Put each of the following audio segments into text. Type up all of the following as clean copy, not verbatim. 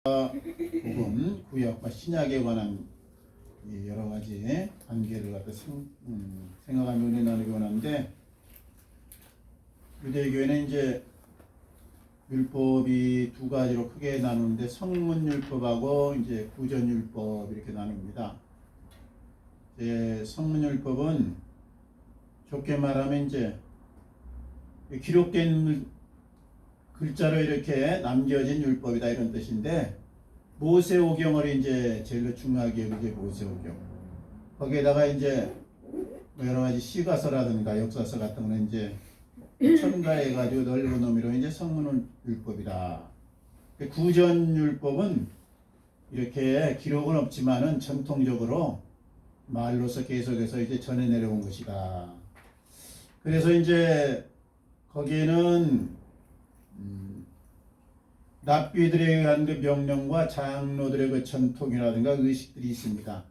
복음, 구약과 신약에 관한 여러 가지 관계를 갖다 생각하며 은혜 나누기 원하는데, 유대교회는 이제 율법이 두 가지로 크게 나누는데 성문율법하고 이제 구전율법 이렇게 나눕니다. 성문율법은 좋게 말하면 이제 기록된 글자로 이렇게 남겨진 율법이다 이런 뜻인데, 모세오경을 이제 제일 중요하게 여기죠. 모세오경. 거기에다가 이제 여러 가지 시가서라든가 역사서 같은 거는 이제 첨가해가지고 넓은 의미로 이제 성문율법이다. 구전율법은 이렇게 기록은 없지만은 전통적으로 말로서 계속해서 이제 전해 내려온 것이다. 그래서 이제 거기에는 랍비들에 의한 그 명령과 장로들의 그 전통이라든가 의식들이 있습니다.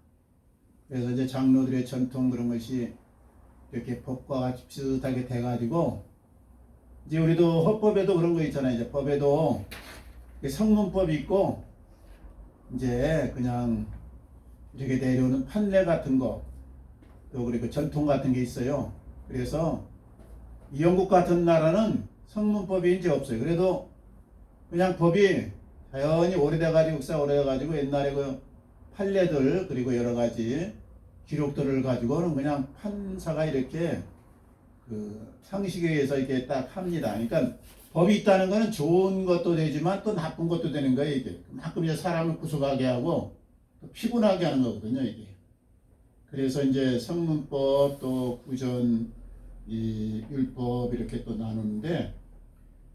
그래서 이제 장로들의 전통 그런 것이 이렇게 법과 같이 비슷하게 돼가지고, 이제 우리도 헌법에도 그런 거 있잖아요. 이제 법에도 성문법이 있고, 이제 그냥 이렇게 내려오는 판례 같은 거, 또 그리고 전통 같은 게 있어요. 그래서 이 영국 같은 나라는 성문법이 이제 없어요. 그래도 그냥 법이 자연히 오래돼가지고, 역사 오래돼가지고 옛날에 그 판례들 그리고 여러 가지 기록들을 가지고는 그냥 판사가 이렇게 그 상식에 의해서 이렇게 딱 합니다. 그러니까 법이 있다는 거는 좋은 것도 되지만 또 나쁜 것도 되는 거예요. 이게 그만큼 이제 사람을 구속하게 하고 또 피곤하게 하는 거거든요. 이게. 그래서 이제 성문법 또 구전 이 율법 이렇게 또 나누는데,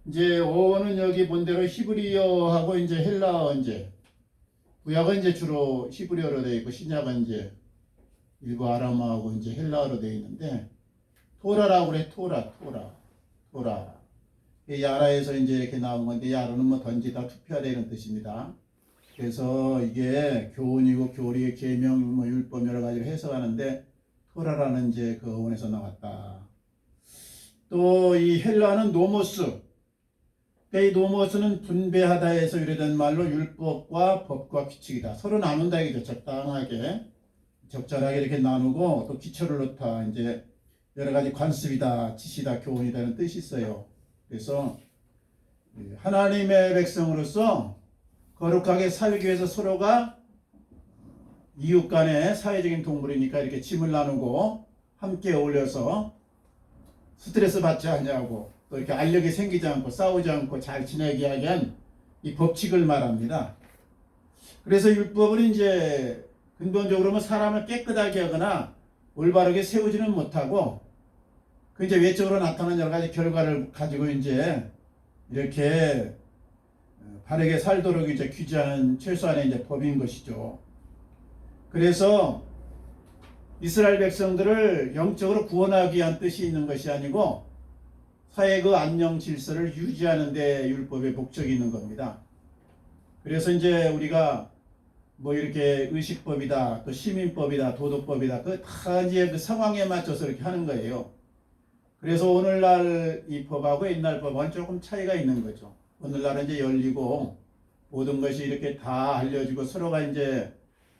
이제 어는 여기 본대로 히브리어하고 이제 헬라어, 이제 구약은 이제 주로 히브리어로 되어 있고 신약은 이제 일부 아람어하고 이제 헬라어로 되어 있는데, 토라라고 그래. 토라. 야라에서 이제 이렇게 나온 건데, 야라는 뭐 던지다, 투표하다 이런 뜻입니다. 그래서 이게 교훈이고 교리, 계명, 뭐 율법 여러 가지를 해석하는데 토라라는 이제 그 어원에서 나왔다. 또 이 헬라는 노모스. 이 노모스는 분배하다에서 유래된 말로 율법과 법과 규칙이다. 서로 나눈다 이거죠. 적당하게, 적절하게 이렇게 나누고 또 기초를 놓다. 이제 여러 가지 관습이다, 지시다, 교훈이다 이런 뜻이 있어요. 그래서 하나님의 백성으로서 거룩하게 살기 위해서 서로가 이웃 간의 사회적인 동물이니까 이렇게 짐을 나누고 함께 어울려서 스트레스 받지 않냐고, 또 이렇게 알력이 생기지 않고 싸우지 않고 잘 지내게 하게 한 이 법칙을 말합니다. 그래서 율법은 이제 근본적으로는 사람을 깨끗하게 하거나 올바르게 세우지는 못하고, 그 이제 외적으로 나타나는 여러 가지 결과를 가지고 이제 이렇게 바르게 살도록 이제 규제하는 최소한의 이제 법인 것이죠. 그래서 이스라엘 백성들을 영적으로 구원하기 위한 뜻이 있는 것이 아니고 사회 그 안녕 질서를 유지하는 데 율법의 목적이 있는 겁니다. 그래서 이제 우리가 뭐 이렇게 의식법이다, 또 시민법이다, 도덕법이다, 그 다 이제 그 상황에 맞춰서 이렇게 하는 거예요. 그래서 오늘날 이 법하고 옛날 법하고는 조금 차이가 있는 거죠. 오늘날은 이제 열리고 모든 것이 이렇게 다 알려지고 서로가 이제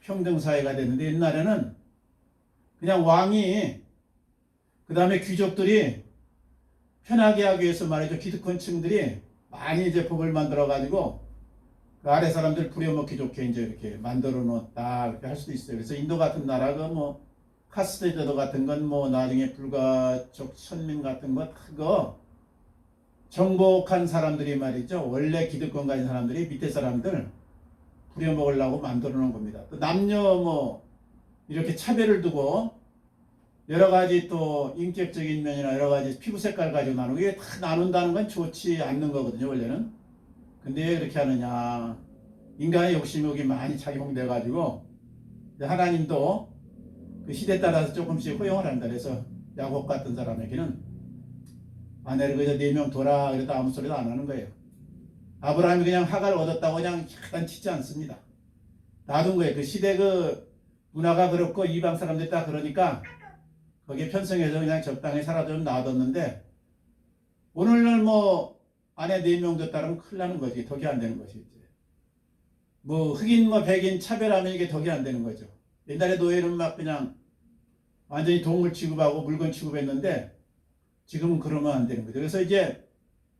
평등사회가 됐는데, 옛날에는 그냥 왕이, 그 다음에 귀족들이 편하게 하기 위해서 말이죠. 기득권층들이 많이 이제 법을 만들어가지고 그 아래 사람들 부려먹기 좋게 이제 이렇게 만들어 놓았다. 이렇게 할 수도 있어요. 그래서 인도 같은 나라가 뭐 카스트제도 같은 건 뭐 나중에 불가족 천민 같은 거 그거 정복한 사람들이 말이죠. 원래 기득권 가진 사람들이 밑에 사람들 부려먹으려고 만들어 놓은 겁니다. 또 남녀 뭐 이렇게 차별을 두고 여러 가지 또 인격적인 면이나 여러 가지 피부 색깔 가지고 나누고, 이게 다 나눈다는 건 좋지 않는 거거든요, 원래는. 근데 왜 그렇게 하느냐. 인간의 욕심이 많이 작용돼 가지고 하나님도 그 시대에 따라서 조금씩 허용을 한다. 그래서 야곱 같은 사람에게는 아내를 그저 4명 둬라 그래도 아무 소리도 안 하는 거예요. 아브라함이 그냥 하가를 얻었다고 그냥 약간 치지 않습니다. 놔둔 거예요. 그 시대 그 문화가 그렇고 이방 사람들이 다 그러니까 거기에 편성해서 그냥 적당히 살아도 놔뒀는데, 오늘날 뭐 아내 4명 뒀다면 큰일 나는 거지. 덕이 안 되는 것이지. 뭐 흑인 뭐 백인 차별하면 이게 덕이 안 되는 거죠. 옛날에 노예는 막 그냥 완전히 동물 취급하고 물건 취급했는데 지금은 그러면 안 되는 거죠. 그래서 이제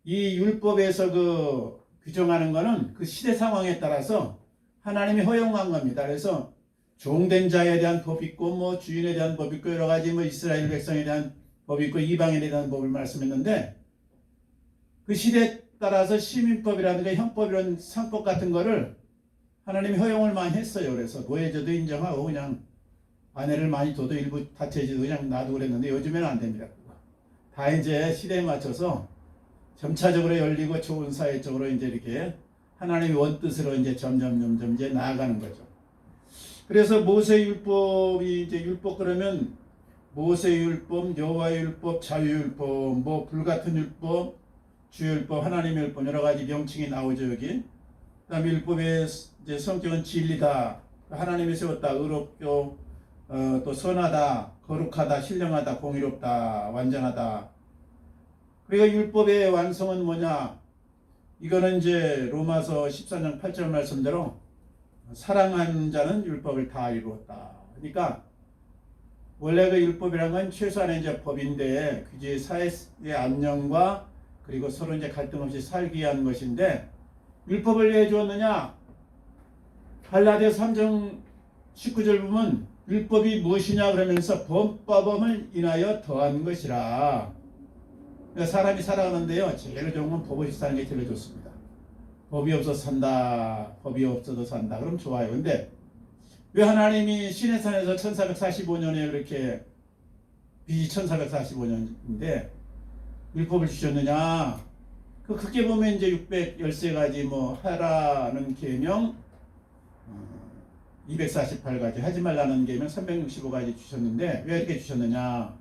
이 율법에서 그 규정하는 거는 그 시대 상황에 따라서 하나님이 허용한 겁니다. 그래서 종된 자에 대한 법이 있고 뭐 주인에 대한 법이 있고 여러 가지 뭐 이스라엘 백성에 대한 법이 있고 이방인에 대한 법을 말씀했는데 그 시대에 따라서 시민법이라든가 형법 이런 상법 같은 거를 하나님이 허용을 많이 했어요. 그래서 노예제도 인정하고 그냥 아내를 많이 둬도 일부 다처제도 그냥 놔두고 그랬는데 요즘에는 안 됩니다. 다 이제 시대에 맞춰서 점차적으로 열리고 좋은 사회 쪽으로 이제 이렇게 하나님의 원뜻으로 이제 점점 이제 나아가는 거죠. 그래서 모세율법이 이제 율법 그러면 모세율법, 여호와율법, 자유율법, 뭐 불같은 율법, 주율법, 하나님의 율법 여러 가지 명칭이 나오죠 여기. 그다음에 율법의 이제 성격은 진리다, 하나님이 세웠다, 의롭고 또 선하다, 거룩하다, 신령하다, 공의롭다, 완전하다. 그러니까 율법의 완성은 뭐냐? 이거는 이제 로마서 14장 8절 말씀대로 사랑하는 자는 율법을 다 이루었다. 그러니까 원래 그 율법이란 건 최소한의 이제 법인데 그게 사회의 안녕과 그리고 서로 이제 갈등 없이 살기 위한 것인데 율법을 왜 주었느냐? 갈라디아서 3장 19절 보면 율법이 무엇이냐 그러면서 법범을 인하여 더한 것이라. 그러니까 사람이 살아가는데요 제일 좋은 건 법 없이 사는 게 제일 좋습니다. 법이 없어서 산다, 법이 없어도 산다 그럼 좋아요. 근데 왜 하나님이 시내산에서 1445년에 그렇게 BC 1445년인데 율법을 주셨느냐? 그 크게 보면 이제 613가지 뭐 하라는 계명 248가지 하지 말라는 계명 365가지 주셨는데 왜 이렇게 주셨느냐?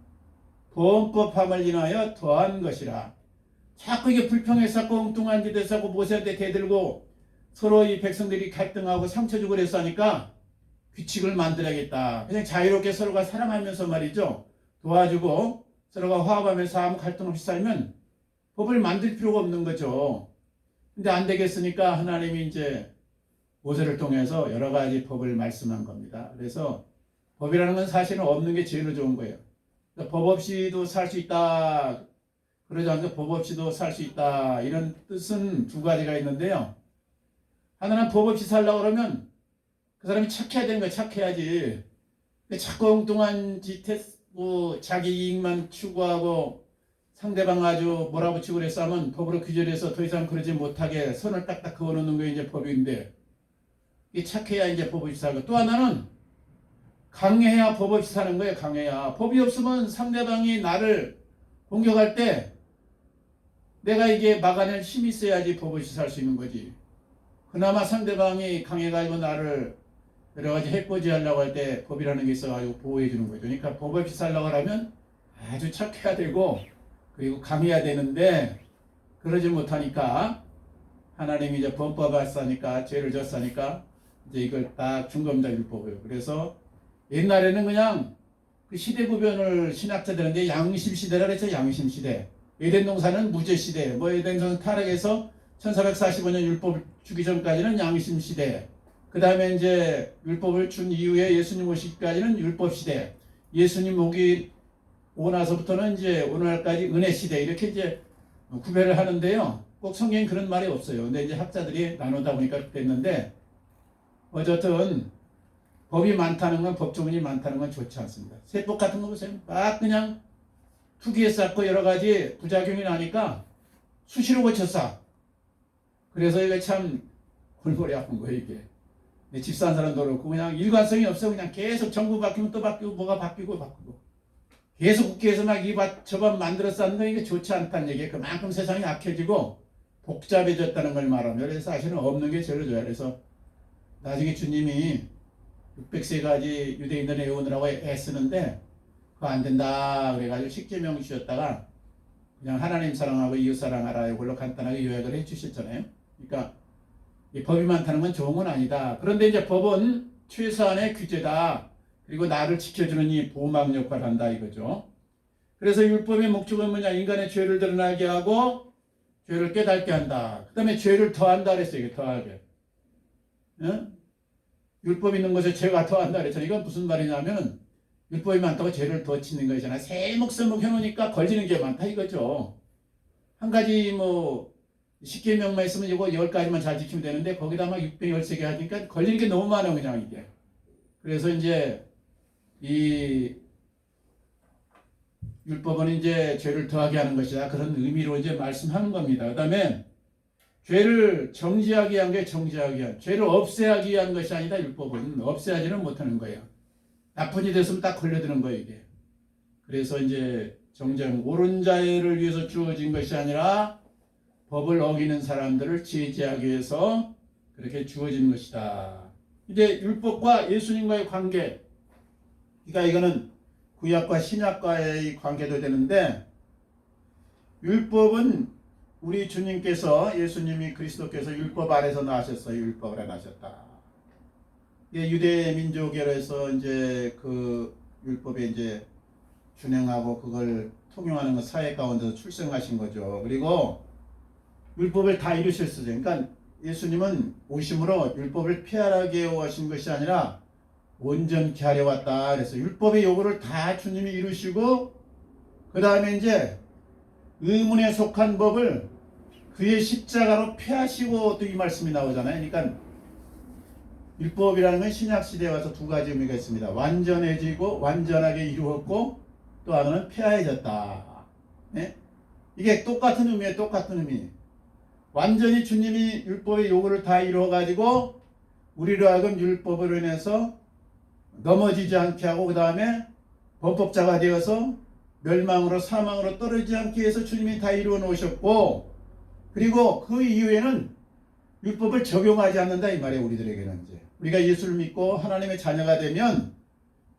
보험법함을 인하여 더한 것이라. 자꾸 이게 불평했었고 엉뚱한 짓 했었고 모세한테 대들고 서로 이 백성들이 갈등하고 상처 주고 그래서 하니까 규칙을 만들어야겠다. 그냥 자유롭게 서로가 사랑하면서 말이죠. 도와주고 서로가 화합하면서 아무 갈등 없이 살면 법을 만들 필요가 없는 거죠. 근데 안 되겠으니까 하나님이 이제 모세를 통해서 여러 가지 법을 말씀한 겁니다. 그래서 법이라는 건 사실은 없는 게 제일 좋은 거예요. 그러니까 법 없이도 살 수 있다. 그러지 않고 법 없이도 살 수 있다. 이런 뜻은 두 가지가 있는데요. 하나는 법 없이 살려고 그러면 그 사람이 착해야 되는 거야. 착해야지. 자꾸 엉뚱한 짓 했고 자기 이익만 추구하고 상대방 아주 몰아붙이고 그래서 하면 법으로 규제해서 더 이상 그러지 못하게 선을 딱딱 그어놓는 게 이제 법인데 이 착해야 이제 법 없이 살고 또 하나는 강해야 법 없이 사는 거예요. 강해야. 법이 없으면 상대방이 나를 공격할 때 내가 이게 막아낼 힘이 있어야지 법 없이 살 수 있는 거지. 그나마 상대방이 강해가지고 나를 여러 가지 해코지 하려고 할 때 법이라는 게 있어가지고 보호해 주는 거죠. 그러니까 법 없이 살려고 하면 아주 착해야 되고 그리고 강해야 되는데 그러지 못하니까 하나님이 이제 범법을 싸니까 죄를 졌으니까 이제 이걸 딱 준 겁니다. 율법을. 그래서 옛날에는 그냥 그 시대 구별을 신학자들인데 양심 시대라 그랬죠. 양심 시대. 에덴 동산은 무죄 시대. 뭐 에덴 동산 타락해서 1445년 율법 주기 전까지는 양심 시대. 그 다음에 이제 율법을 준 이후에 예수님 오시기까지는 율법 시대. 예수님 오고 나서부터는 이제 오늘날까지 은혜 시대. 이렇게 이제 구별을 하는데요. 꼭 성경에 그런 말이 없어요. 근데 이제 학자들이 나누다 보니까 됐는데 어쨌든 법이 많다는 건 법조문이 많다는 건 좋지 않습니다. 세법 같은 거 보세요. 막 그냥 투기에 쌓고 여러 가지 부작용이 나니까 수시로 고쳤어. 그래서 이게 참 골머리 아픈 거예요 이게. 집 사는 사람도 그렇고 그냥 일관성이 없어. 그냥 계속 정부 바뀌면 또 바뀌고 뭐가 바뀌고 계속 국회에서 막 이 밭 저 밭 만들어 쌓는 거 이게 좋지 않다는 얘기예요. 그만큼 세상이 악해지고 복잡해졌다는 걸 말하면 그래서 사실은 없는 게 제일 좋아요. 그래서 나중에 주님이 600세가지 유대인들을 애우느라고 애쓰는데 그거 안 된다 그래가지고 십계명 주셨다가 그냥 하나님 사랑하고 이웃 사랑하라 이걸로 간단하게 요약을 해주셨잖아요. 그러니까 이 법이 많다는 건 좋은 건 아니다. 그런데 이제 법은 최소한의 규제다. 그리고 나를 지켜주는 이 보호막 역할을 한다 이거죠. 그래서 율법의 목적은 뭐냐? 인간의 죄를 드러나게 하고 죄를 깨닫게 한다. 그 다음에 죄를 더한다 그랬어요. 이게 더하게. 어? 율법 있는 것에 죄가 더한다 그랬잖아요. 이건 무슨 말이냐면 율법이 많다고 죄를 더 짓는 것이잖아요. 세목세목 해놓으니까 걸리는 게 많다 이거죠. 한 가지 뭐 10계명만 있으면 이거 10가지만 잘 지키면 되는데 거기다 막 613개 하니까 걸리는 게 너무 많아 그냥 이게. 그래서 이제 이 율법은 이제 죄를 더하게 하는 것이다. 그런 의미로 이제 말씀하는 겁니다. 그 다음에 죄를 정지하게 한 게 정지하게 한, 죄를 없애하기 위한 것이 아니다. 율법은 없애하지는 못하는 거예요. 나쁜 일 됐으면 딱 걸려드는 거예요 이게. 그래서 이제 정정 옳은 자를 위해서 주어진 것이 아니라 법을 어기는 사람들을 제지하기 위해서 그렇게 주어진 것이다. 이제 율법과 예수님과의 관계, 그러니까 이거는 구약과 신약과의 관계도 되는데, 율법은 우리 주님께서, 예수님이 그리스도께서 율법 아래서 나셨어요. 율법 아래 나셨다. 유대 민족에서 이제 그 율법에 이제 준행하고 그걸 통용하는 것 사회 가운데서 출생하신 거죠. 그리고 율법을 다 이루셨어요. 그러니까 예수님은 오심으로 율법을 폐하게 오신 것이 아니라 온전케 하려 왔다. 그래서 율법의 요구를 다 주님이 이루시고 그 다음에 이제 의문에 속한 법을 그의 십자가로 폐하시고 또 이 말씀이 나오잖아요. 그러니까 율법이라는 건 신약 시대에 와서 두 가지 의미가 있습니다. 완전해지고 완전하게 이루었고 또 하나는 폐하해졌다. 네? 이게 똑같은 의미예요. 똑같은 의미. 완전히 주님이 율법의 요구를 다 이루어가지고 우리로 하여금 율법으로 인해서 넘어지지 않게 하고 그 다음에 범법자가 되어서 멸망으로 사망으로 떨어지지 않게 해서 주님이 다 이루어 놓으셨고, 그리고 그 이후에는 율법을 적용하지 않는다 이 말이에요. 우리들에게는 이제 우리가 예수를 믿고 하나님의 자녀가 되면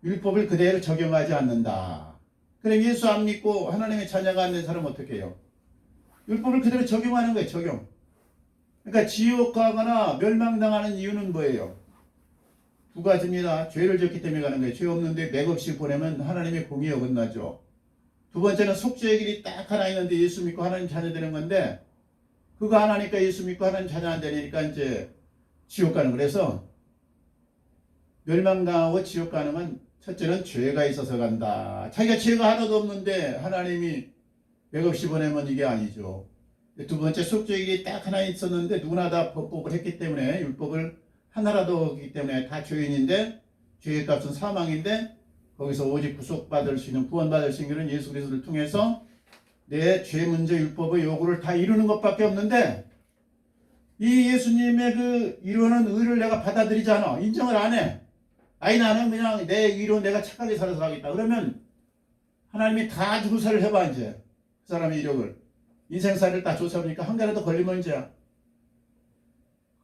율법을 그대로 적용하지 않는다. 그럼 예수 안 믿고 하나님의 자녀가 안 된 사람은 어떻게 해요? 율법을 그대로 적용하는 거예요. 적용. 그러니까 지옥 가거나 멸망당하는 이유는 뭐예요? 두 가지입니다. 죄를 졌기 때문에 가는 거예요. 죄 없는데 맥없이 보내면 하나님의 공의에 어긋나죠. 두 번째는 속죄의 길이 딱 하나 있는데 예수 믿고 하나님 자녀 되는 건데 그거 안 하니까 예수 믿고 하나님 자녀 안 되니까 이제 지옥 가는 거예요. 그래서 멸망당하고 지옥 가는 건 첫째는 죄가 있어서 간다. 자기가 죄가 하나도 없는데 하나님이 맥없이 보내면 이게 아니죠. 두 번째 속죄의 길이 딱 하나 있었는데 누구나 다 법법을 했기 때문에 율법을 하나라도 없기 때문에 다 죄인인데 죄의 값은 사망인데 거기서 오직 구속받을 수 있는 구원받을 수 있는 예수 그리스도를 통해서 내 죄 문제 율법의 요구를 다 이루는 것밖에 없는데 이 예수님의 그 이루는 의를 내가 받아들이지 않아. 인정을 안 해. 아니 나는 그냥 내 의로 내가 착하게 살아서 가겠다. 그러면 하나님이 다 조사를 해봐 이제 그 사람의 이력을 인생살이를 다 조사하니까 한 개라도 걸리면 이제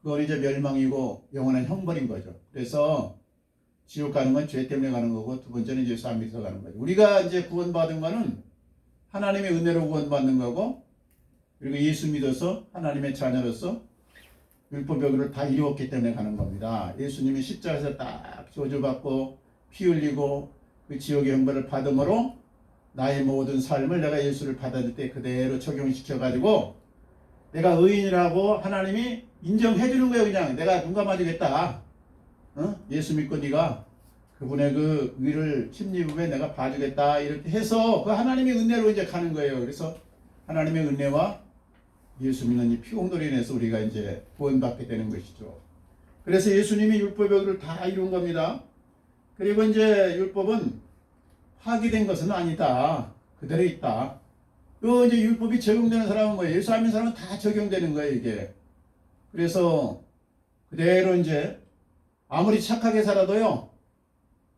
그건 이제 멸망이고 영원한 형벌인 거죠. 그래서 지옥 가는 건 죄 때문에 가는 거고 두 번째는 예수 안 믿어서 가는 거죠. 우리가 이제 구원받은 거는 하나님의 은혜로 구원받는 거고 그리고 예수 믿어서 하나님의 자녀로서 율법 요구를 다 이루었기 때문에 가는 겁니다. 예수님이 십자가에서 딱 저주받고 피 흘리고 그 지옥의 형벌을 받음으로 나의 모든 삶을 내가 예수를 받아들 때 그대로 적용시켜가지고 내가 의인이라고 하나님이 인정해 주는 거예요. 그냥 내가 눈 감아주겠다. 예수 믿고 네가 그분의 그 의를 침입에 내가 봐주겠다. 이렇게 해서 그 하나님의 은혜로 이제 가는 거예요. 그래서 하나님의 은혜와 예수 믿는 이 피공돌이로 인해서 우리가 이제 구원받게 되는 것이죠. 그래서 예수님이 율법을 다 이룬 겁니다. 그리고 이제 율법은 파기된 것은 아니다. 그대로 있다. 또 이제 율법이 적용되는 사람은 뭐예요? 예수 안 믿는 사람은 다 적용되는 거예요, 이게. 그래서 그대로 이제 아무리 착하게 살아도요,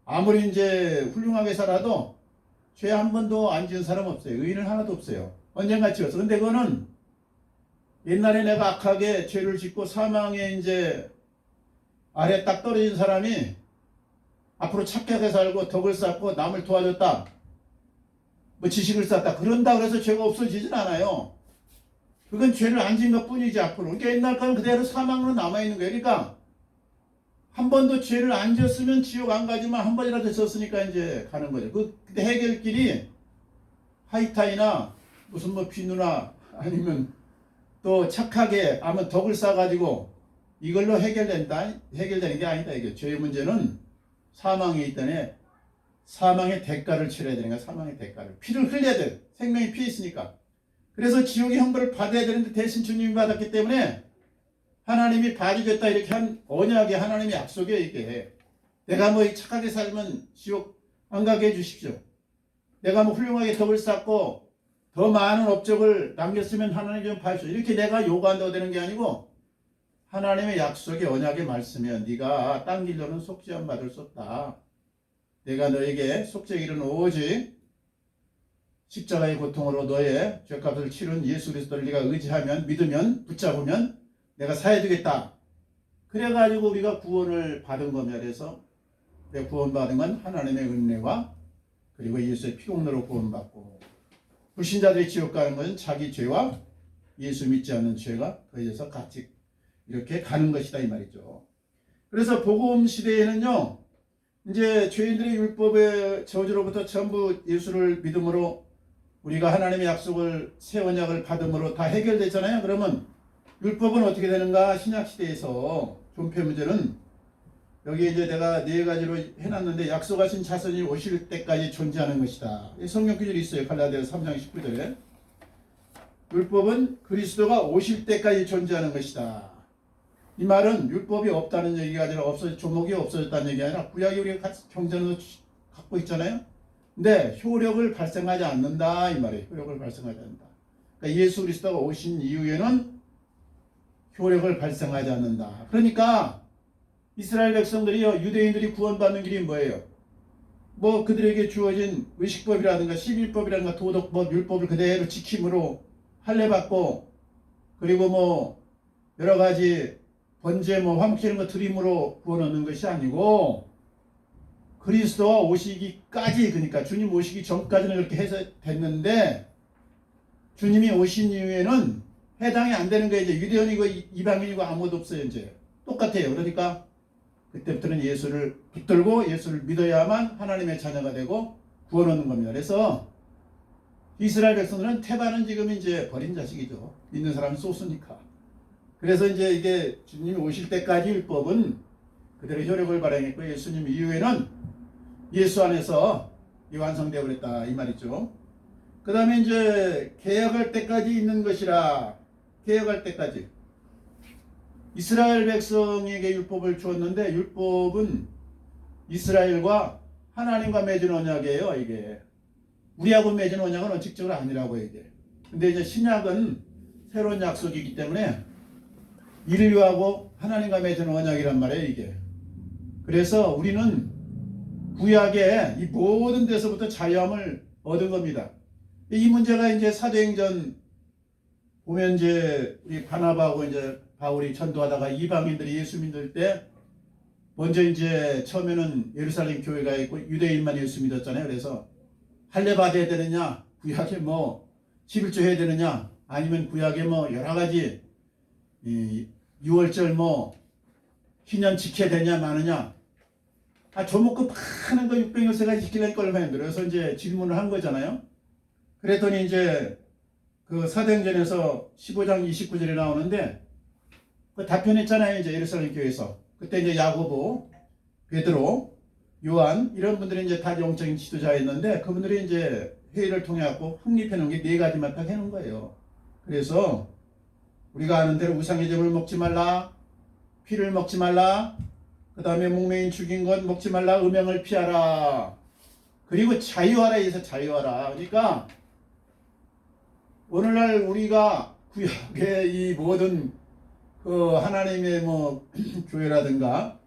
아무리 이제 훌륭하게 살아도 죄 한 번도 안 지은 사람 없어요. 의인은 하나도 없어요. 언젠가 지었어. 근데 그거는 옛날에 내가 악하게 죄를 짓고 사망에 이제 아래 딱 떨어진 사람이 앞으로 착하게 살고 덕을 쌓고 남을 도와줬다. 뭐 지식을 쌓았다. 그런다 그래서 죄가 없어지진 않아요. 그건 죄를 안 지은 것 뿐이지 앞으로. 그러니까 옛날 거는 그대로 사망으로 남아있는 거예요. 그러니까 한 번도 죄를 안 졌으면 지옥 안 가지만 한 번이라도 졌으니까 이제 가는 거죠. 그 해결길이 하이타이나 무슨 뭐 비누나 아니면 또 착하게 아무 덕을 쌓아가지고 이걸로 해결되는 게 아니다. 이게 죄의 문제는 사망에 있다네. 사망의 대가를 치러야 되는 거야. 사망의 대가를. 피를 흘려야 돼. 생명이 피에 있으니까. 그래서 지옥의 형벌을 받아야 되는데 대신 주님이 받았기 때문에 하나님이 봐주겠다 이렇게 한 언약의 하나님의 약속이에요. 이게 내가 뭐 착하게 살면 지옥 안 가게 해주십시오. 내가 뭐 훌륭하게 덕을 쌓고 더 많은 업적을 남겼으면 하나님 좀 봐주십시오. 이렇게 내가 요구한다고 되는 게 아니고 하나님의 약속의 언약의 말씀이야. 네가 딴 길로는 속죄함 받을 수 없다. 내가 너에게 속죄기는 오직 십자가의 고통으로 너의 죄값을 치른 예수 그리스도를 네가 의지하면 믿으면 붙잡으면 내가 사해주겠다. 그래가지고 우리가 구원을 받은 거며 그래서 내가 구원받은 건 하나님의 은혜와 그리고 예수의 피공로로 구원받고 불신자들이 지옥 가는 것은 자기 죄와 예수 믿지 않는 죄가 거기에서 같이 이렇게 가는 것이다 이 말이죠. 그래서 복음 시대에는요. 이제 죄인들의 율법의 저주로부터 전부 예수를 믿음으로 우리가 하나님의 약속을 새 언약을 받음으로 다 해결되잖아요. 그러면 율법은 어떻게 되는가? 신약 시대에서 존폐 문제는 여기 이제 내가 네 가지로 해놨는데 약속하신 자손이 오실 때까지 존재하는 것이다. 성경 구절이 있어요. 갈라디아서 3장 19절에 율법은 그리스도가 오실 때까지 존재하는 것이다. 이 말은 율법이 없다는 얘기가 아니라 조목이 없어졌다는 얘기가 아니라 구약이 우리가 경전으로 갖고 있잖아요. 근데 효력을 발생하지 않는다 이 말이에요. 효력을 발생하지 않는다. 그러니까 예수 그리스도가 오신 이후에는 효력을 발생하지 않는다. 그러니까 이스라엘 백성들이요 유대인들이 구원받는 길이 뭐예요? 뭐 그들에게 주어진 의식법이라든가 십일법이라든가 도덕법, 율법을 그대로 지킴으로 할례받고 그리고 뭐 여러 가지 번제 뭐 화목제 이런 거 드림으로 구원 얻는 것이 아니고 그리스도가 오시기까지 그러니까 주님 오시기 전까지는 이렇게 해서 됐는데 주님이 오신 이후에는 해당이 안 되는 거예요. 이제 유대인이고 이방인이고 아무도 없어요. 이제 똑같아요. 그러니까 그때부터는 예수를 붙들고 예수를 믿어야만 하나님의 자녀가 되고 구원 얻는 겁니다. 그래서 이스라엘 백성들은 태반은 지금 이제 버린 자식이죠. 믿는 사람은 소수니까. 그래서 이제 이게 주님이 오실 때까지 율법은 그대로 효력을 발행했고 예수님 이후에는 예수 안에서 완성되어 버렸다 이 말이죠. 그 다음에 이제 개혁할 때까지 있는 것이라 개혁할 때까지 이스라엘 백성에게 율법을 주었는데 율법은 이스라엘과 하나님과 맺은 언약이에요. 이게 우리하고 맺은 언약은 원칙적으로 아니라고 이게. 근데 이제 신약은 새로운 약속이기 때문에 인류하고 하나님과 맺은 언약이란 말이에요. 이게. 그래서 우리는 구약의 이 모든 데서부터 자유함을 얻은 겁니다. 이 문제가 이제 사도행전 보면 이제 우리 바나바하고 이제 바울이 전도하다가 이방인들이 예수 믿을 때 먼저 이제 처음에는 예루살렘 교회가 있고 유대인만 예수 믿었잖아요. 그래서 할례 받아야 되느냐, 구약에 뭐 11조 해야 되느냐, 아니면 구약에 뭐 여러 가지 이 6월절 뭐 희년 지켜야 되냐 마느냐. 조목금 많은 거 600여세가 지키려니까 얼마나 힘들어요. 그래서 이제 질문을 한 거잖아요. 그랬더니 이제 그 사도행전에서 15장 29절에 나오는데 그 답변했잖아요. 이제 예루살렘 교회에서. 그때 이제 야고보, 베드로, 요한 이런 분들이 이제 다 영적인 지도자였는데 그분들이 이제 회의를 통해 갖고 확립해 놓은 게 네 가지만 딱 해놓은 거예요. 그래서 우리가 아는 대로 우상의 제물을 먹지 말라, 피를 먹지 말라, 그 다음에 목매인 죽인 것 먹지 말라, 음행을 피하라, 그리고 자유하라. 해서 자유하라. 그러니까 오늘날 우리가 구약의 이 모든 그 하나님의 뭐 교회라든가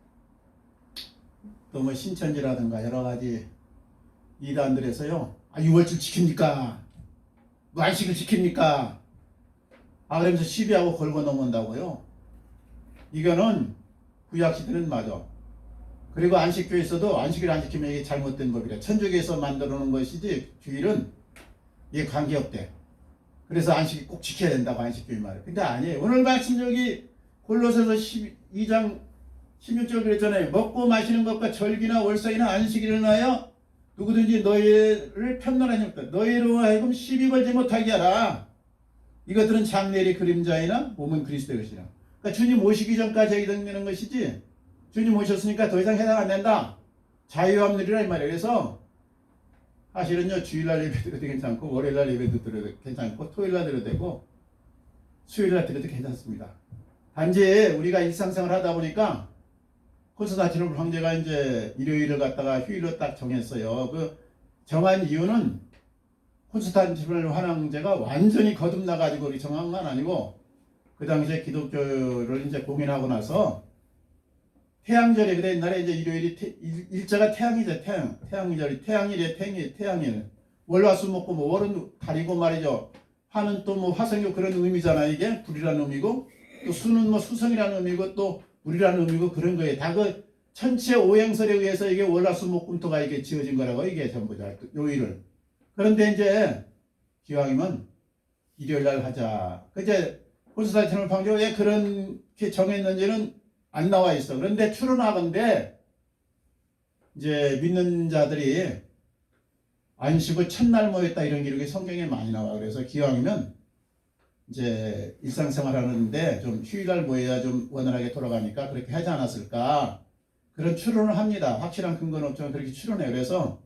또 뭐 신천지라든가 여러 가지 이단들에서요, 유월절 지킵니까? 뭐 안식을 지킵니까? 그러면서 시비하고 걸고 넘어온다고요. 이거는 구약시대는 맞아. 그리고 안식교에서도 안식일 안 지키면 이게 잘못된 법이래. 천주교에서 만들어 놓은 것이지 주일은 이게 관계없대. 그래서 안식이 꼭 지켜야 된다고 안식교의 말을. 근데 아니에요. 오늘 말씀 여기 골로새서 12장 16절 그랬잖아요. 먹고 마시는 것과 절기나 월삭이나 안식일을 하여 누구든지 너희를 편론하지 못하다. 너희로 하여금 시비 걸지 못하게 하라. 이것들은 장래의 그림자이나 몸은 그리스도의 것이라. 그러니까 주님 오시기 전까지 해당되는 것이지 주님 오셨으니까 더 이상 해당 안 된다. 자유함 누리라 이 말이에요. 그래서 사실은요 주일날 예배 드려도 괜찮고 월요일날 예배 드려도 괜찮고 토요일날 드려도 되고 수요일날 드려도 괜찮습니다. 단지 우리가 일상생활 하다 보니까 콘스탄티노플 황제가 이제 일요일을 갖다가 휴일로 딱 정했어요. 그 정한 이유는 콘스탄티노플 황제가 완전히 거듭나가지고 정한 건 아니고 그 당시에 기독교를 이제 공인하고 나서 태양절이 그래 옛날에 이제 일요일이 일자가 태양이죠. 태양절이 태양일이에요. 태양일 월화수목금 뭐 월은 가리고 말이죠. 화는 또 뭐 화성교 그런 의미잖아요. 이게 불이라는 의미고 또 수는 뭐 수성이라는 의미고 또 불이라는 의미고 그런 거예요. 다 그 천체 오행설에 의해서 이게 월화수목금토가 이게 지어진 거라고 이게 전부 다 요일을. 그런데 이제 기왕이면 일요일날 하자. 이제 콘스탄티노플 황제가 왜 그렇게 정했는지는 안 나와 있어. 그런데 추론하건대 이제 믿는 자들이 안식을 첫날 모였다 이런 기록이 성경에 많이 나와. 그래서 기왕이면 이제 일상생활 하는데 좀 휴일날 모여야 좀 원활하게 돌아가니까 그렇게 하지 않았을까. 그런 추론을 합니다. 확실한 근거는 없지만 그렇게 추론해요. 그래서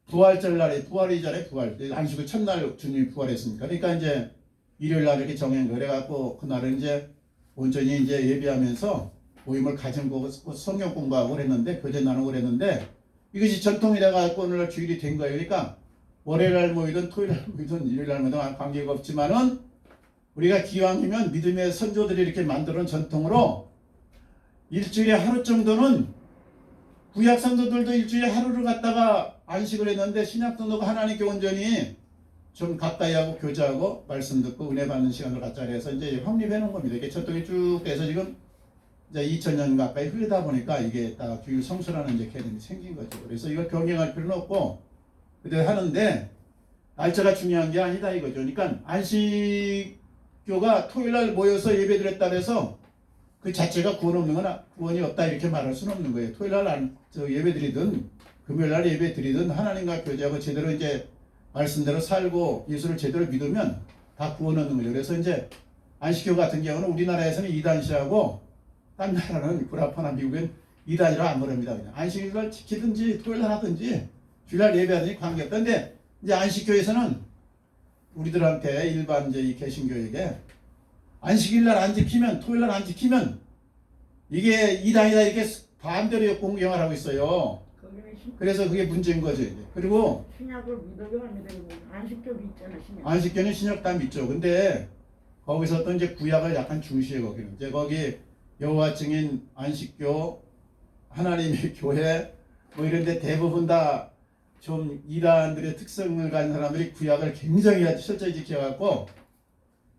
부활절 날에 부활이잖아요. 부활. 안식을 첫날 주님이 부활했으니까. 그러니까 이제 일요일날 이렇게 정한 거. 그래갖고 그날은 이제 온전히 이제 예배하면서 모임을 가진 거고 성경 공부하고 그랬는데 교제 나누고 그랬는데 이것이 전통이 돼가지고 오늘날 주일이 된 거예요. 그러니까 월요일날 모이든 토요일날 모이든 일요일날 모이든 관계가 없지만은 우리가 기왕이면 믿음의 선조들이 이렇게 만들어 놓은 전통으로 일주일에 하루 정도는 구약 선조들도 일주일에 하루를 갖다가 안식을 했는데 신약 성도가 하나님께 온전히 좀 가까이 하고 교제하고 말씀 듣고 은혜 받는 시간을 갖자 해서 이제 확립해 놓은 겁니다. 이게 전통이 쭉 돼서 지금 이제 2000년 가까이 흐르다 보니까 이게 다 주일 성수라는 이제 개념이 생긴 거죠. 그래서 이걸 변경할 필요는 없고 그대로 하는데 날짜가 중요한 게 아니다 이거죠. 그러니까 안식교가 토요일날 모여서 예배드렸다 해서 그 자체가 구원 없는 건 구원이 없다 이렇게 말할 수는 없는 거예요. 토요일날 예배드리든 금요일날 예배드리든 하나님과 교제하고 제대로 이제 말씀대로 살고 예수를 제대로 믿으면 다 구원 얻는 거죠. 그래서 이제 안식교 같은 경우는 우리나라에서는 이단시하고 딴 나라는 구라파나 미국은 이단이라 안 그럽니다. 그냥 안식일을 지키든지 토요일날 하든지 주일날 예배하든지 관계없다. 근데 이제 안식교에서는 우리들한테 일반 이제 이 개신교에게 안식일날 안 지키면 토요일날 안 지키면 이게 이단이다 이렇게 반대로 공경을 하고 있어요. 그래서 그게 문제인 거죠. 이제. 그리고 신약을 믿어요 안 믿어요? 안식교 믿잖아 신약. 안식교는 신약 다 믿죠. 근데 거기서 또 이제 구약을 약간 중시해 거기는. 이제 거기 여호와 증인 안식교 하나님의 교회 뭐 이런데 대부분 다 좀 이단들의 특성을 가진 사람들이 구약을 굉장히 철저히 지켜갖고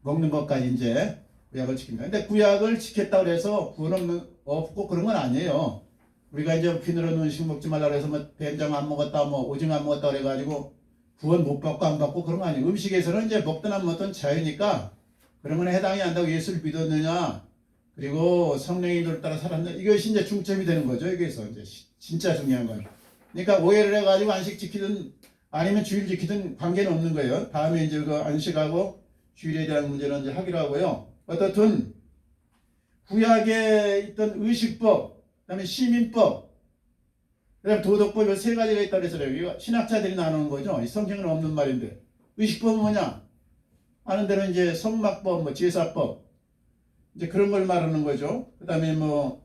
먹는 것까지 이제 구약을 지킨다. 근데 구약을 지켰다고 해서 구원 없고 그런 건 아니에요. 우리가 이제 비늘은 음식 먹지 말라 그래서 뭐 뱀장 안 먹었다 뭐 오징어 안 먹었다 그래가지고 구원 못 받고 안 받고 그런 거 아니에요. 음식에서는 이제 먹든 안 먹든 자유니까 그런 건 해당이 안 된다고 예수를 믿었느냐 그리고 성령님들 따라 살았느냐 이것이 이제 중점이 되는 거죠. 여기서 이제 진짜 중요한 건. 그러니까 오해를 해가지고 안식 지키든 아니면 주일 지키든 관계는 없는 거예요. 다음에 이제 그 안식하고 주일에 대한 문제는 이제 하기로 하고요. 어떻든 구약에 있던 의식법, 그다음에 시민법, 그다음에 도덕법 이 세 가지가 있다고 해서 이거 신학자들이 나누는 거죠. 이 성경은 없는 말인데 의식법은 뭐냐? 하는 대로 이제 성막법, 뭐 제사법 이제 그런 걸 말하는 거죠. 그다음에 뭐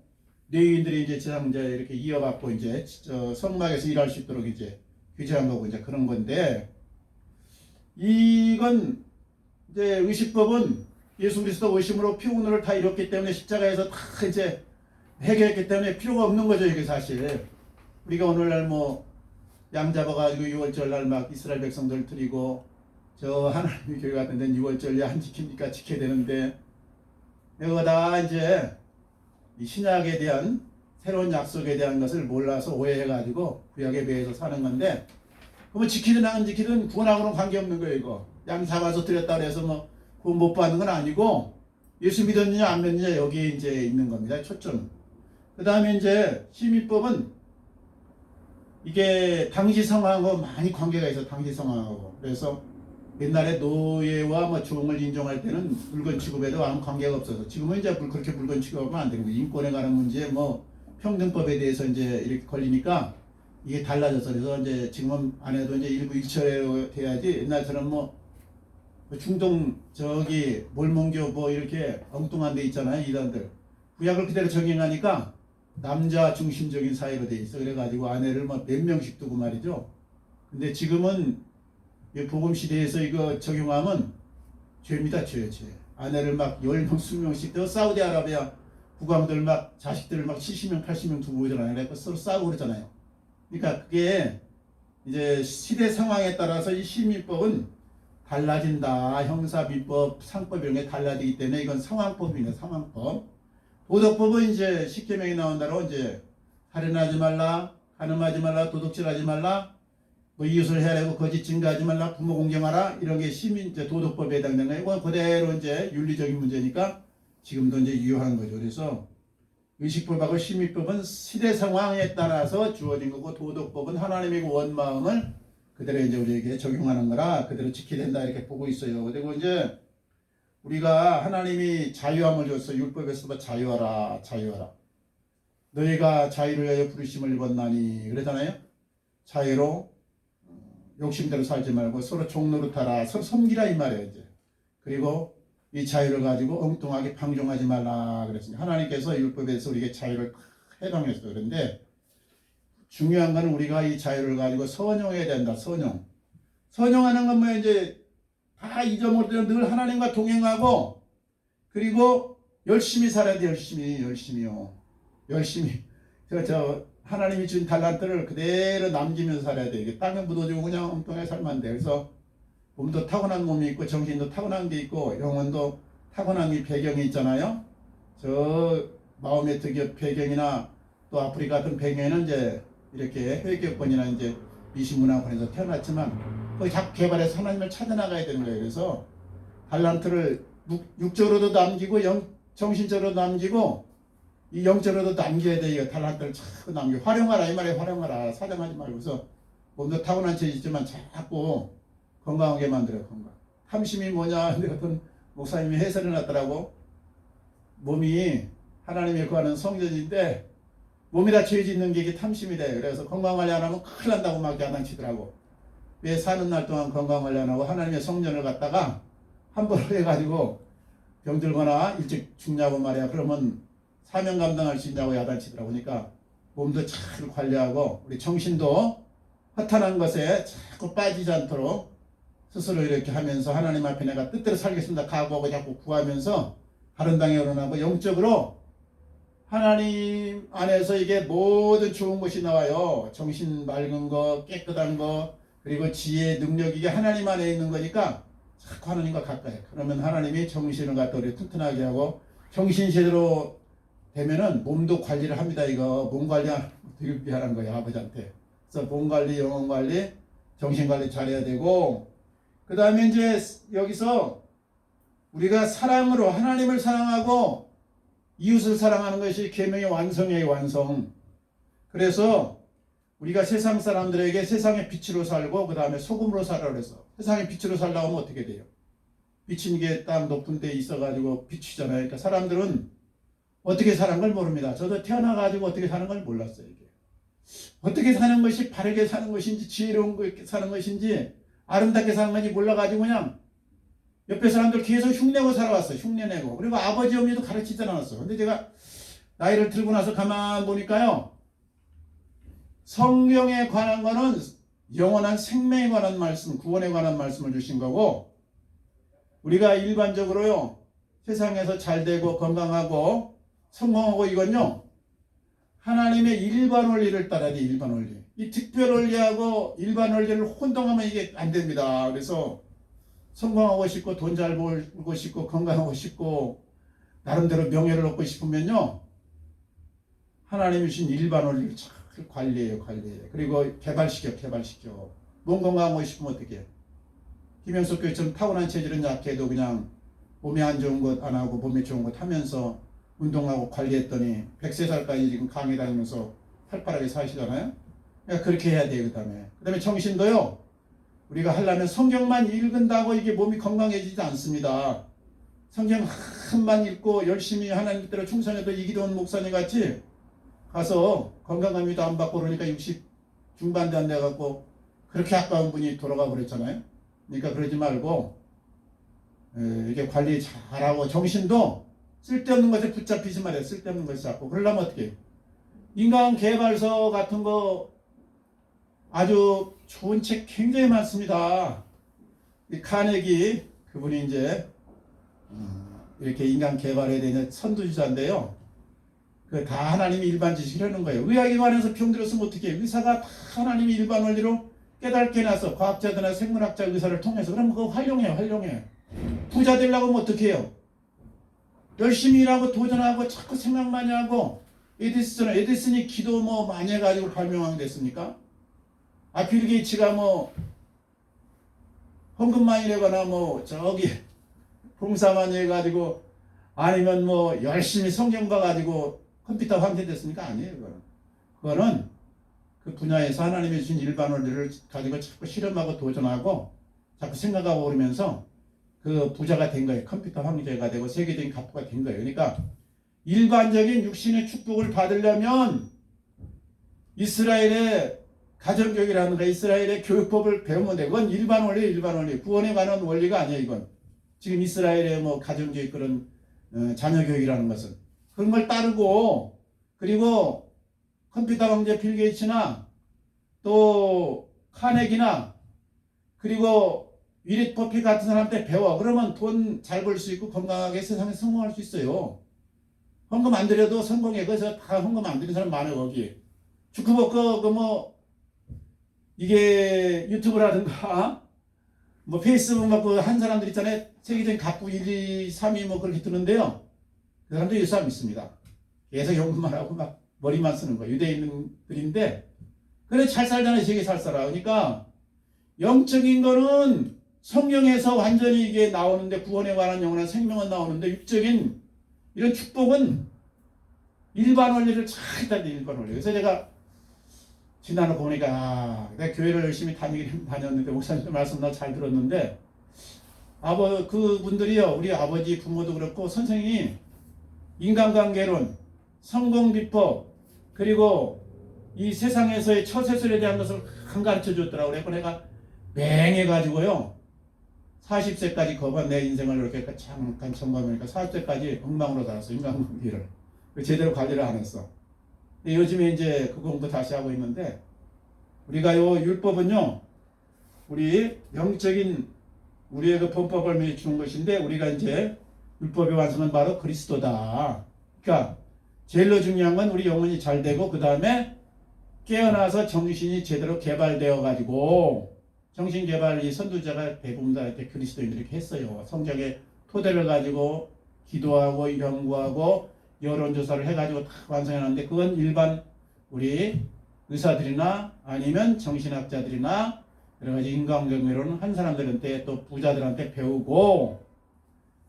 레위인들이 이제 제사문제 이렇게 이어갖고 이제 성막에서 일할 수 있도록 이제 규제한 거고 이제 그런 건데 이건 이제 의식법은 예수 그리스도 오심으로 피운을 다 이뤘기 때문에 십자가에서 다 이제 해결했기 때문에 필요가 없는 거죠. 이게 사실 우리가 오늘날 뭐 양 잡아가지고 6월절 날 막 이스라엘 백성들 드리고 저 하나님의 교회 같은 데는 6월절 안 지키니까 지켜야 되는데 이거 다 이제 이 신약에 대한 새로운 약속에 대한 것을 몰라서 오해해가지고 구약에 비해서 사는 건데 그러면 지키든 안 지키든 구원하고는 관계없는 거예요. 이거 양 잡아서 드렸다 그래서 뭐 구원 못 받는 건 아니고 예수 믿었느냐 안 믿느냐 여기에 이제 있는 겁니다. 초점. 그 다음에 이제 시민법은 이게 당시 상황하고 많이 관계가 있어. 당시 상황하고. 그래서 옛날에 노예와 뭐 종을 인정할 때는 물건 취급에도 아무 관계가 없어서 지금은 이제 그렇게 물건 취급하면 안 되고 인권에 관한 문제 뭐 평등법에 대해서 이제 이렇게 걸리니까 이게 달라져서 그래서 이제 지금은 안 해도 이제 일부 일처리 돼야지 옛날처럼 뭐 중동 저기 몰몬교 뭐 이렇게 엉뚱한 데 있잖아요 이단들 구약을 그대로 적용하니까 남자 중심적인 사회로 돼 있어 그래가지고 아내를 뭐 몇 명씩 두고 말이죠. 근데 지금은 이 복음 시대에서 이거 적용하면 죄입니다, 죄. 아내를 막 10명, 20명씩 더 사우디아라비아 국왕들 막 자식들을 막 70명, 80명 두고 오잖아요. 그래서 서로 싸우고 그러잖아요. 그러니까 그게 이제 시대 상황에 따라서 이 시민법은 달라진다. 형사비법, 상법 이런 게 달라지기 때문에 이건 상황법입니다. 상황법. 도덕법은 이제 십계명이 나온 대로 이제 살인하지 말라, 간음하지 말라, 도둑질하지 말라, 뭐 이웃을 해하려고 거짓 증거하지 말라, 부모 공경하라 이런 게 시민 이제 도덕법에 해당되는 거예요. 이건 그대로 이제 윤리적인 문제니까 지금도 이제 유효한 거죠. 그래서 의식법하고 시민법은 시대 상황에 따라서 주어진 거고 도덕법은 하나님의 원마음을 그대로 이제 우리에게 적용하는 거라 그대로 지켜야 된다 이렇게 보고 있어요. 그리고 이제 우리가 하나님이 자유함을 줬어. 율법에서 뭐 자유하라. 너희가 자유를 위하여 부르심을 입었나니 그러잖아요. 자유로 욕심대로 살지 말고 서로 종노릇하라. 서로 섬기라 이 말이에요. 이제. 그리고 이 자유를 가지고 엉뚱하게 방종하지 말라 그랬습니다. 하나님께서 율법에서 우리에게 자유를 해방했어요. 그런데 중요한 건 우리가 이 자유를 가지고 선용해야 된다. 선용하는 건 뭐 이제 다 잊어먹을 늘 하나님과 동행하고 그리고 열심히 살아야 돼. 열심히요. 저 하나님이 준 달란트를 그대로 남기면서 살아야 돼. 이게 땅에 묻어주고 그냥 엉뚱하게 살면 안 돼. 그래서 몸도 타고난 몸이 있고 정신도 타고난 게 있고 영혼도 타고난 게 배경이 있잖아요. 저 마음의 특이 배경이나 또 아프리카 같은 배경에는 이제 이렇게 회계권이나 이제 미신문화권에서 태어났지만 거기 자꾸 개발해서 하나님을 찾아나가야 되는 거예요. 그래서 달란트를 육적으로도 남기고 정신적으로도 남기고 이 영적으로도 남겨야 돼요. 달란트를 자꾸 남기고 활용하라 이 말에 활용하라. 사정하지 말고 그래서 몸도 타고난 채 있지만 자꾸 건강하게 만들어요. 건강. 탐심이 뭐냐? 근데 어떤 목사님이 해설해 놨더라고. 몸이 하나님이 구하는 성전인데 몸에다 죄 짓는 게 이게 탐심이 돼. 그래서 건강관리 안 하면 큰일 난다고 막 야단치더라고. 왜 사는 날 동안 건강관리 안 하고 하나님의 성전을 갖다가 함부로 해가지고 병들거나 일찍 죽냐고 말이야. 그러면 사명 감당할 수 있냐고 야단치더라고. 그러니까 몸도 잘 관리하고 우리 정신도 허탄한 것에 자꾸 빠지지 않도록 스스로 이렇게 하면서 하나님 앞에 내가 뜻대로 살겠습니다. 각오하고 자꾸 구하면서 바른 방에 오르나고 영적으로 하나님 안에서 이게 모든 좋은 것이 나와요. 정신 맑은 거, 깨끗한 거, 그리고 지혜, 능력 이게 하나님 안에 있는 거니까 자꾸 하나님과 가까이. 그러면 하나님이 정신을 갖다 우리 튼튼하게 하고 정신 제대로 되면은 몸도 관리를 합니다. 이거 몸 관리 되게 미안한 거예요. 아버지한테. 그래서 몸 관리, 영혼 관리, 정신 관리 잘해야 되고 그 다음에 이제 여기서 우리가 사랑으로 하나님을 사랑하고 이웃을 사랑하는 것이 계명의 완성이에요. 완성. 그래서 우리가 세상 사람들에게 세상의 빛으로 살고 그 다음에 소금으로 살아라 그래서 세상의 빛으로 살려고 하면 어떻게 돼요? 비친 게 딱 높은 데 있어가지고 비추잖아요. 그러니까 사람들은 어떻게 사는 걸 모릅니다. 저도 태어나가지고 어떻게 사는 걸 몰랐어요. 이게. 어떻게 사는 것이 바르게 사는 것인지 지혜로운 거 사는 것인지 아름답게 사는 건지 몰라가지고 그냥 옆에 사람들 계속 흉내고 살아왔어요. 흉내내고. 그리고 아버지 어머니도 가르치지 않았어요. 근데 제가 나이를 들고 나서 가만 보니까요. 성경에 관한 거는 영원한 생명에 관한 말씀, 구원에 관한 말씀을 주신 거고 우리가 일반적으로요. 세상에서 잘 되고 건강하고 성공하고 이건요. 하나님의 일반 원리를 따라야 돼. 일반 원리. 이 특별 원리하고 일반 원리를 혼동하면 이게 안 됩니다. 그래서 성공하고 싶고 돈 잘 벌고 싶고 건강하고 싶고 나름대로 명예를 얻고 싶으면요. 하나님이 주신 일반 원리를 잘 관리해요. 그리고 개발시켜. 몸 건강하고 싶으면 어떻게 해? 김영석 교수처럼 타고난 체질은 약해도 그냥 몸에 안 좋은 것 안 하고 몸에 좋은 것 하면서 운동하고 관리했더니 100세살까지 지금 강의 다니면서 활발하게 사시잖아요. 그러니까 그렇게 해야 돼요. 그 다음에 정신도요. 우리가 하려면 성경만 읽은다고 이게 몸이 건강해지지 않습니다. 성경 한만 읽고 열심히 하나님 뜻대로 충성해도 이기도원 목사님 같이 가서 건강감리도 안 받고 그러니까 60 중반대 안 돼갖고 그렇게 아까운 분이 돌아가 버렸잖아요. 그러니까 그러지 말고 이게 관리 잘하고 정신도 쓸데없는 것에 붙잡히지 말아요. 쓸데없는 것이 자꾸. 그러려면 어떻게 해요? 인간 개발서 같은 거 아주 좋은 책 굉장히 많습니다. 이 카네기 그분이 이제 이렇게 인간 개발에 대한 선두주자인데요. 그 다 하나님이 일반 지식이라는 거예요. 의학에 관해서 병들었으면 어떻게 해요? 의사가 다 하나님이 일반 원리로 깨닫게 해놔서 과학자들이나 생물학자 의사를 통해서 그럼 그거 활용해. 부자 되려고 하면 어떻게 해요? 열심히 일하고 도전하고 자꾸 생각 많이 하고 에디슨이 기도 뭐 많이 해가지고 발명한 게 됐습니까? 빌 게이츠가 뭐 헌금 많이 내거나 뭐 저기 봉사 많이 해가지고 아니면 뭐 열심히 성경 봐가지고 컴퓨터 황제 됐습니까? 아니에요. 그거는 그 분야에서 하나님이 주신 일반 원리를 가지고 자꾸 실험하고 도전하고 자꾸 생각하고 그러면서 그 부자가 된 거예요. 컴퓨터 황제가 되고 세계적인 갑부가 된 거예요. 그러니까 일반적인 육신의 축복을 받으려면 이스라엘의 가정교육이라든가 이스라엘의 교육법을 배우면 돼. 그건 일반 원리. 구원에 관한 원리가 아니에요. 이건 지금 이스라엘의 뭐 가정교육 그런 자녀교육이라는 것은 그런 걸 따르고 그리고 컴퓨터 황제 빌 게이츠나 또 카네기나 그리고 위릿 버핏 같은 사람한테 배워. 그러면 돈 잘 벌 수 있고 건강하게 세상에 성공할 수 있어요. 헌금 안 드려도 성공해. 그래서 다 헌금 안 드리는 사람 많아요. 거기 주크버커 뭐 이게 유튜브라든가 뭐 페이스북 한 사람들 있잖아요. 세계적인 갑부 1, 2, 3위 뭐 그렇게 뜨는데요. 그 사람도 예수 안 믿습니다. 계속 연금만 하고 막 머리만 쓰는 거예요. 유대인들인데 그래 잘 살잖아요. 세계 잘 살아. 그러니까 영적인 거는 성경에서 완전히 이게 나오는데 구원에 관한 영원한 생명은 나오는데 육적인 이런 축복은 일반 원리를 잘 따르는 일반 원리. 그래서 제가 지난해 보니까 내가 교회를 열심히 다녔는데 목사님 말씀 나 잘 들었는데 그분들이요 우리 아버지 부모도 그렇고 선생님이 인간관계론, 성공비법 그리고 이 세상에서의 처세술에 대한 것을 한 가르쳐 줬더라고. 그래서 내가 맹해가지고요 40세까지 거반 내 인생을 이렇게 잠깐 점검하니까 40세까지 엉망으로 살았어. 인간관계를 제대로 관리를 안 했어. 요즘에 이제 그 공부 다시 하고 있는데 우리가 요 율법은요 우리 영적인 우리의 그 본법을 주는 것인데 우리가 이제 율법의 완성은 바로 그리스도다. 그러니까 제일로 중요한 건 우리 영혼이 잘 되고 그 다음에 깨어나서 정신이 제대로 개발되어 가지고 정신 개발 이 선두자가 대부분 다 이렇게 그리스도인들이 이렇게 했어요. 성경의 토대를 가지고 기도하고 연구하고 여론조사를 해가지고 다 완성해놨는데 그건 일반 우리 의사들이나 아니면 정신학자들이나 여러 가지 인간경외로는 한 사람들한테 또 부자들한테 배우고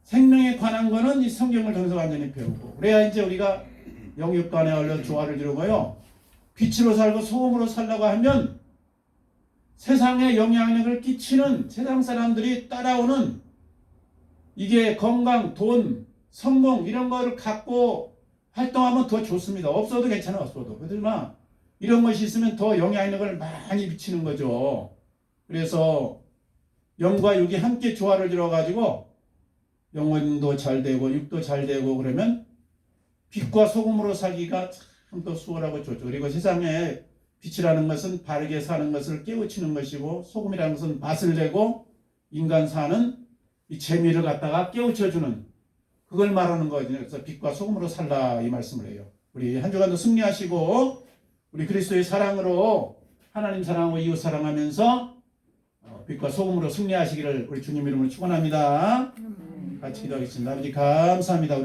생명에 관한 거는 이 성경을 통해서 완전히 배우고 그래야 이제 우리가 영육간에 얼려 조화를 이루고요. 빛으로 살고 소금으로 살라고 하면 세상에 영향력을 끼치는 세상 사람들이 따라오는 이게 건강, 돈, 성공 이런 거를 갖고 활동하면 더 좋습니다. 없어도 괜찮아. 없어도. 그러나 이런 것이 있으면 더 영향력을 많이 미치는 거죠. 그래서 영과 육이 함께 조화를 이뤄가지고 영혼도 잘 되고 육도 잘 되고 그러면 빛과 소금으로 살기가 참 더 수월하고 좋죠. 그리고 세상에 빛이라는 것은 바르게 사는 것을 깨우치는 것이고 소금이라는 것은 맛을 내고 인간 사는 이 재미를 갖다가 깨우쳐주는 그걸 말하는 거거든요. 그래서 빛과 소금으로 살라 이 말씀을 해요. 우리 한 주간도 승리하시고 우리 그리스도의 사랑으로 하나님 사랑하고 이웃 사랑하면서 빛과 소금으로 승리하시기를 우리 주님 이름으로 축원합니다. 같이 기도하겠습니다. 아버지 감사합니다.